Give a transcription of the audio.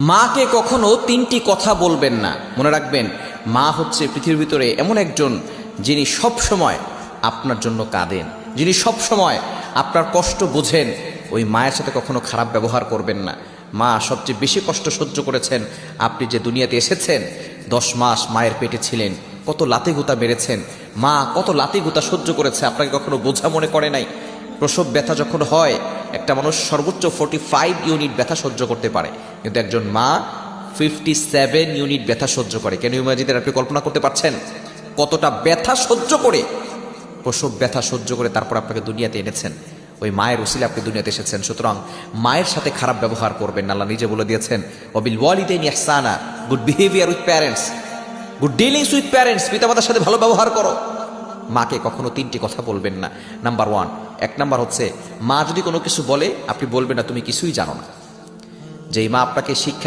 মাকে কখনো তিনটি কথা বলবেন না। মনে রাখবেন, মা হচ্ছে পৃথিবীর ভিতরে এমন একজন যিনি সব সময় আপনার জন্য কাঁদেন, যিনি সব সময় আপনার কষ্ট বোঝেন। ওই মায়ের সাথে কখনো খারাপ ব্যবহার করবেন না। মা সবচেয়ে বেশি কষ্ট সহ্য করেছেন। আপনি যে দুনিয়াতে এসেছেন, 10 মাস মায়ের পেটে ছিলেন, কত লাতি গুতা মেরেছেন, মা কত লাতি গুতা সহ্য করেছে, আপনাকে কখনো বোঝা মনে করে নাই। প্রসব ব্যথা যখন হয়, একটা মানুষ সর্বোচ্চ 45 ইউনিট ব্যথা সহ্য করতে পারে, কিন্তু একজন মা 57 ইউনিট ব্যথা সহ্য করে। কেন ইমাজিদের আপনি কল্পনা করতে পারছেন কতটা ব্যথা সহ্য করে, প্রসব ব্যথা সহ্য করে তারপর আপনাকে দুনিয়াতে এনেছেন। ওই মায়ের উসিলে আপনি দুনিয়াতে এসেছেন। সুতরাং মায়ের সাথে খারাপ ব্যবহার করবেন না। আল্লাহ নিজে বলে দিয়েছেন, ওয়াবিল ওয়ালিদাইনি ইহসানা, good behaviour with parents, good dealings with parents, পিতামাতার সাথে ভালো ব্যবহার করো। মাকে কখনো তিনটি কথা বলবেন না। নাম্বার 1, 1 নাম্বার হচ্ছে, মা যদি কোনো কিছু বলে আপনি বলবেন না তুমি কিছুই জানো না। যেই মা আপনাকে শিক্ষা